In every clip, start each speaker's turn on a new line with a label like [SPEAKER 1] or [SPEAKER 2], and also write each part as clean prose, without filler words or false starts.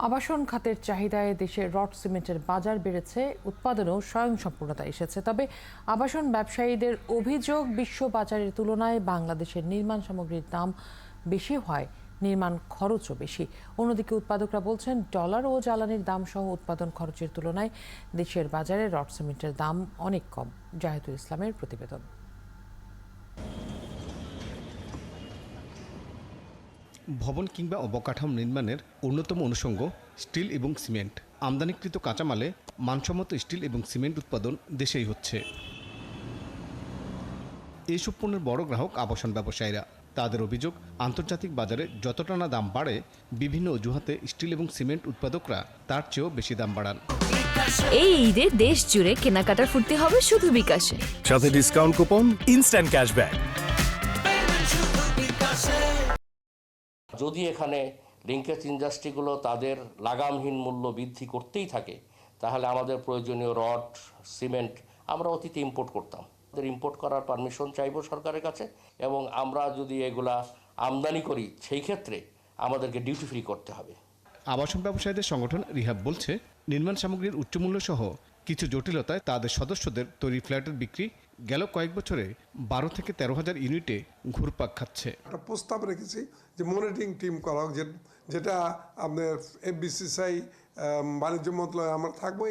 [SPEAKER 1] আবাসন খাতের চাহিদায় দেশে রড সিমেন্টের বাজার বেড়েছে, উৎপাদনেও স্বয়ংসম্পূর্ণতা এসেছে। তবে আবাসন ব্যবসায়ীদের অভিযোগ, বিশ্ব বাজারের তুলনায় বাংলাদেশের নির্মাণ সামগ্রীর দাম বেশি হয়, নির্মাণ খরচও বেশি। অন্যদিকে উৎপাদকরা বলছেন, ডলার ও জ্বালানির দাম সহ উৎপাদন খরচের তুলনায় দেশের বাজারে রড সিমেন্টের দাম অনেক কম। জাহিদুল ইসলামের প্রতিবেদন।
[SPEAKER 2] ভবন কিংবা অবকাঠামো নির্মাণের অন্যতম অনুষঙ্গ স্টিল এবং সিমেন্ট। আমদানিকৃত কাঁচামালে মানসম্মত স্টিল এবং সিমেন্ট উৎপাদন দেশেই হচ্ছে। এইসব পণ্যের বড় গ্রাহক আবাসন ব্যবসায়ীরা। তাদের অভিযোগ, আন্তর্জাতিক বাজারে যতটা না দাম বাড়ে, বিভিন্ন অজুহাতে স্টিল এবং সিমেন্ট উৎপাদকরা তার চেয়েও বেশি দাম বাড়ান।
[SPEAKER 3] এই ঈদে দেশ জুড়ে কেনাকাটার ফুর্তি হবে শুধু বিকাশে,
[SPEAKER 4] সাথে ডিসকাউন্ট কুপন, ইনস্ট্যান্ট ক্যাশব্যাক।
[SPEAKER 5] যদি এখানে লিঙ্কেজ ইন্ডাস্ট্রিগুলো তাদের লাগামহীন মূল্য বৃদ্ধি করতেই থাকে, তাহলে আমাদের প্রয়োজনীয় রড, সিমেন্ট আমরা অতীতে ইম্পোর্ট করতাম। ইম্পোর্ট করার পারমিশন চাইব সরকারের কাছে, এবং আমরা যদি এগুলা আমদানি করি সেই ক্ষেত্রে আমাদেরকে ডিউটি ফ্রি করতে হবে।
[SPEAKER 2] আবাসন ব্যবসায়ীদের সংগঠন রিহাব বলছে, নির্মাণ সামগ্রীর উচ্চমূল্য সহ কিছু জটিলতায় তাদের সদস্যদের তৈরি ফ্ল্যাটের বিক্রি গেল কয়েক বছরে 12 থেকে 13,000 ইউনিটে ঘুরপাক খাচ্ছে।
[SPEAKER 6] একটা প্রস্তাব রেখেছি যে মনিটরিং টিম করা হোক, যেটা আপনার এফবিসিসিআই, বাণিজ্য মন্ত্রণালয় আমরা থাকবো।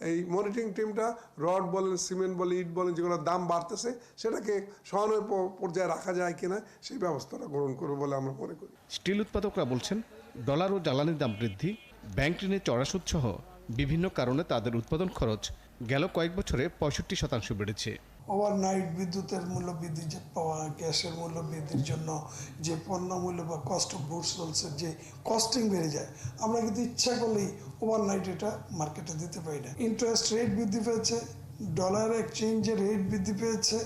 [SPEAKER 6] এই মনিটরিং টিমটা রড বলেন, সিমেন্ট বলেন, ইট বলেন, যেগুলো দাম বাড়তেছে সেটাকে সহানুভূতি পর্যায়ে রাখা যায় কিনা সেই ব্যবস্থাটা গ্রহণ করবে বলে আমরা মনে করি।
[SPEAKER 2] স্টিল উৎপাদকরা বলছেন, ডলার ও জ্বালানির দাম বৃদ্ধি, ব্যাংক ঋণের চড়া সুদ সহ বিভিন্ন কারণে তাদের উৎপাদন খরচ গেল কয়েক বছরে 65% বেড়েছে।
[SPEAKER 7] ওভারনাইট বিদ্যুতের মূল্য বৃদ্ধি, যে পাওয়া গ্যাসের মূল্য বৃদ্ধির জন্য যে পণ্য মূল্য বা কস্ট অফ গুডস সোলসের যে কস্টিং বেড়ে যায়, আমরা কিন্তু ইচ্ছা করলেই ওভারনাইট এটা মার্কেটে দিতে পারি না। ইন্টারেস্ট রেট বৃদ্ধি পেয়েছে, ডলার এক্সচেঞ্জের রেট বৃদ্ধি পেয়েছে,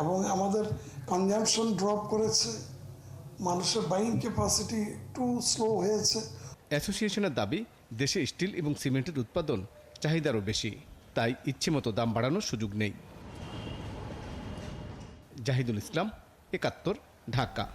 [SPEAKER 7] এবং আমাদের কনজাম্পশন ড্রপ করেছে, মানুষের বাইং ক্যাপাসিটি একটু স্লো হয়েছে।
[SPEAKER 2] অ্যাসোসিয়েশনের দাবি, দেশে স্টিল এবং সিমেন্টের উৎপাদন চাহিদারও বেশি, তাই ইচ্ছেমতো দাম বাড়ানোর সুযোগ নেই। জাহিদুল ইসলাম, ৭১, ঢাকা।